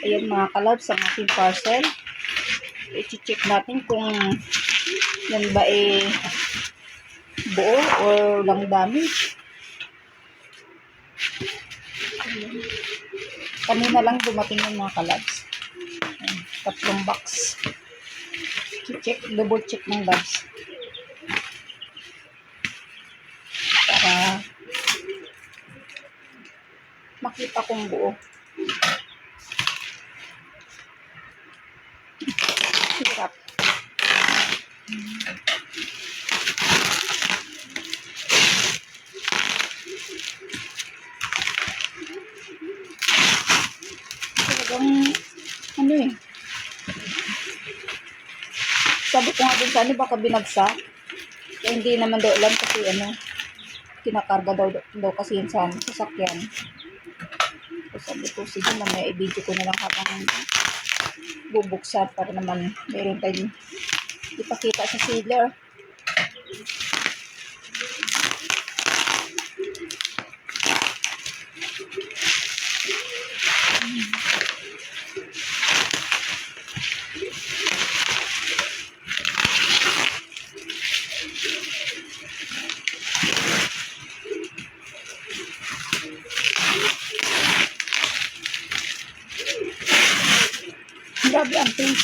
Ayan mga kalabs, ang ating parcel. I-check natin kung yan ba buo or lang damage. Kanina lang dumating yung mga kalabs. Ayan, 3 box. Check, double check ng labs. Para makita kung buo. Hirap. Talagang ano eh. Sabi ko nga din sa ano, baka binagsak. Kaya hindi naman daw alam kasi ano, kinakarga daw kasi yun sa sasakyan. So sabi ko, sige mamaya i-video ko na lang habang bubuksan para naman meron tayong ipakita sa seller. Grabe ang pink.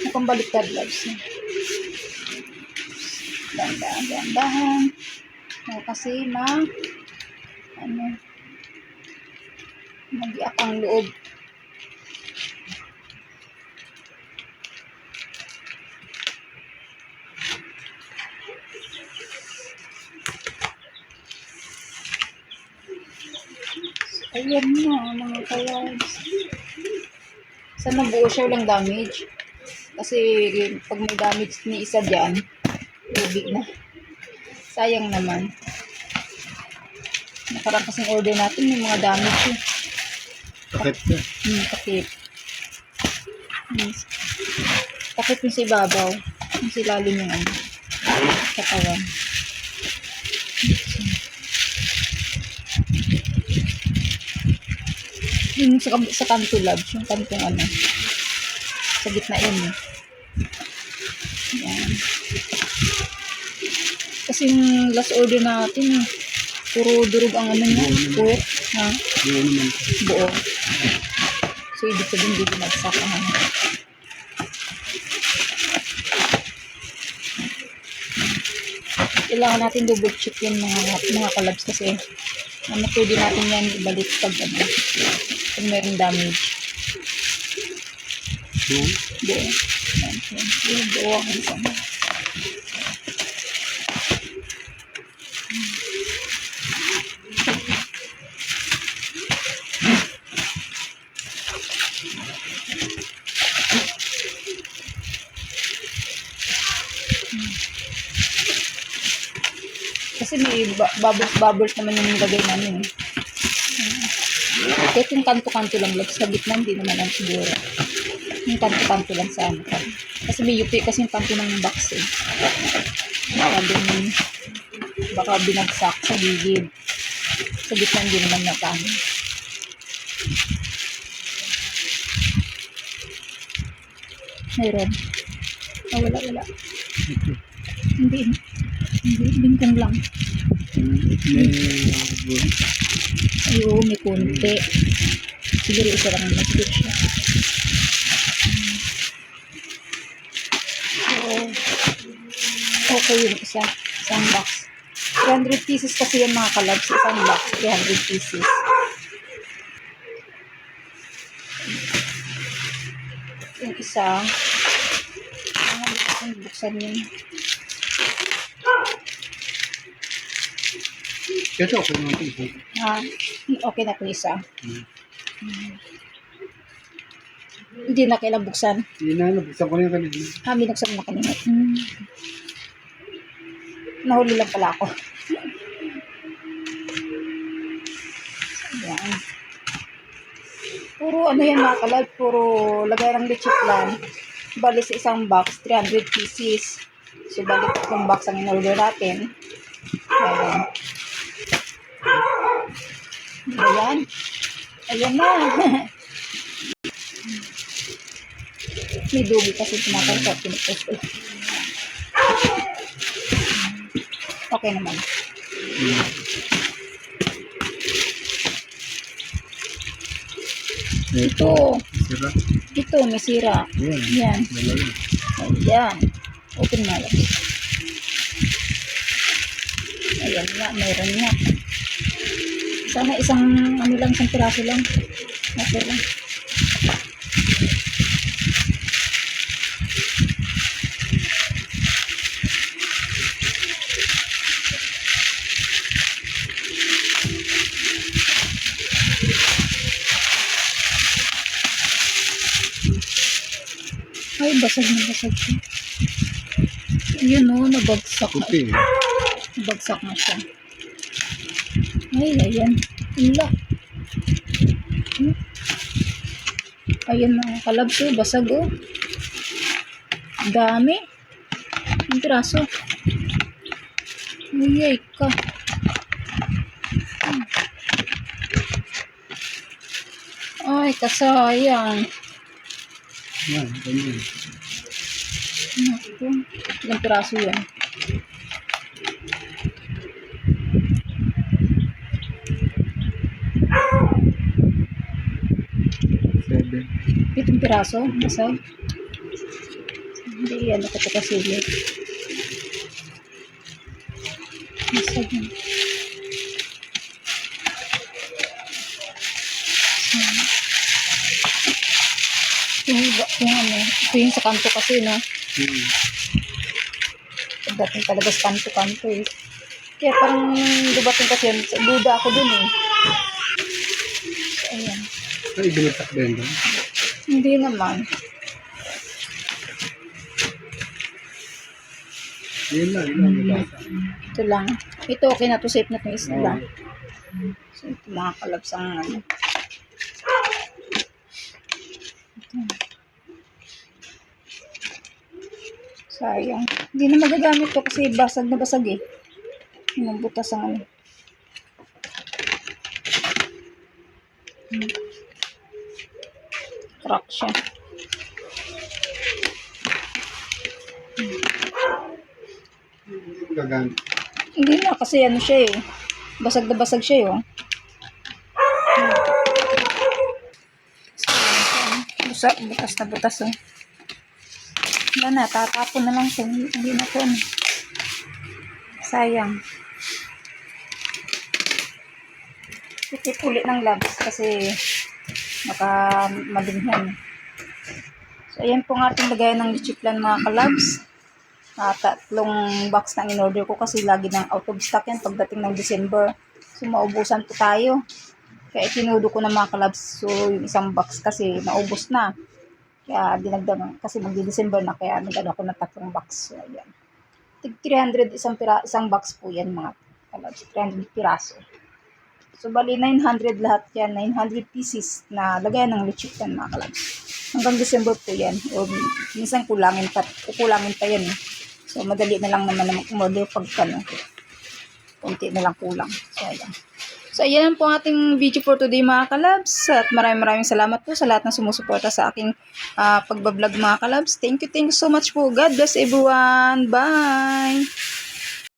Mukhang baliktad lives. Dahan-dahan. Kasi mag-iak ang loob. Ayan na mga kalabs. Sana buo siya, walang damage. Kasi pag may damage ni isa dyan, lubig na. Sayang naman. Nakarang kasing order natin, may mga damage eh. Takip na. Takip. Takip yung sa ibabaw. Yung sa ilalim yung ano. Katawan. Yung sa kanto labs, yung kantong ano. Sa gitna yun eh. Yan. Kasi yung last order natin eh. Puro durog ang ano niya. Puwet. Ha? Buo naman. Buo. So, ibig sabihin hindi binagsak ang ano. Kailangan natin double check yung mga kalabs kasi ano pwede natin yan ibalik pag ano. Kung meron damage. Buo. Buo. Yung buo ang isang. Kasi may bubbles naman yung lagay namin. Kahit yung kanto-kanto lang sa gitna, hindi naman ang siguro. Yung kanto-kanto lang sa ano. Kasi may UP kasi yung kanto ng box eh. Baka binagsak sa gilid. Sa gitna hindi naman natano. Mayroon. Oh, wala. Hindi. Bintang lang. Ayun, may konti. Siguro isa lang naman siguro siya. So, okay yung isang box. 300 pieces kasi yan mga kalabs. Isang box, 300 pieces. Yung isa, buksan yun. Ito okay naman ito. Okay na po isa. Hindi na kailang buksan. Hindi na, nabuksan ko na yung kanina. Binuksan mo na kanina. Nahuli lang pala ako. Ayan. Puro ano yan mga kalab, puro lagay ng lechip lang. Bali sa isang box, 300 pieces. So balik itong box ang in-order natin. Ayan. Ayan na. May dugi kasi tumatangkot. Okay naman. Ito. Sira. Ito, may sira. Ayan. Yan. Dalawa. Ayan. Open nga lang. Ayan nga, mayroon nga. Sana isang piraso lang. Okay lang. Ay, basag na basag siya. Yun o, nabagsak na. Puti. Nabagsak na siya. Ay, ayan. Ila. Ayan mga kalabs o, basag o. Dami. Ang piraso. Uyay ka. Ay, kasayang. Yan, ganyan. Naku. Ilang piraso yan. Seven. 7 piraso. Basag. Hindi, ano ko ito kasi yun. Basag yan. Ito yung sa kanto kasi, no? Pagdating talaga sa kanto-kanto eh. Kaya parang dubating kasi yan, duda ako dun eh. So, ayan. Ay, binagsak din doon. Hindi naman. Yun lang, nabasa. Ito lang. Ito okay na to, safe na itong isa lang. So, ito mga kalabs ang ano. Ito. Sayang. Hindi na magagamit to kasi basag na basag eh. Yung butas ang ano. Crack siya. Gagamit. Hindi na kasi ano siya eh. Basag na basag siya yun. Butas na butas oh. Wala na, tatapon na lang siya. Hindi na to ano. Sayang. Titip ulit ng labs kasi baka madinghan. So ayan po nga ating lagayan ng lichiplan mga kalabs. 3 box na in-order ko kasi lagi ng out of stock yan pagdating ng December. So maubusan po tayo. Kaya tinudo ko na mga kalabs. So yung isang box kasi naubos na. Kaya dinagdagan kasi magdi-December na kaya nagano ako ng 3 box. So ayan. 300 isang box po yan mga kalabs. 300 piraso. So bali 900 lahat yan. 900 pieces na lagayan ng lichiplan mga kalabs. Hanggang December po yan. O minsan kukulangin pa yan. So madali na lang naman na umorder pag ano. Kunti na lang kulang. So ayan. So, ayan po ang ating video for today mga kalabs. At maraming salamat po sa lahat ng sumusuporta sa aking pagbablog mga kalabs. Thank you so much po. God bless everyone. Bye!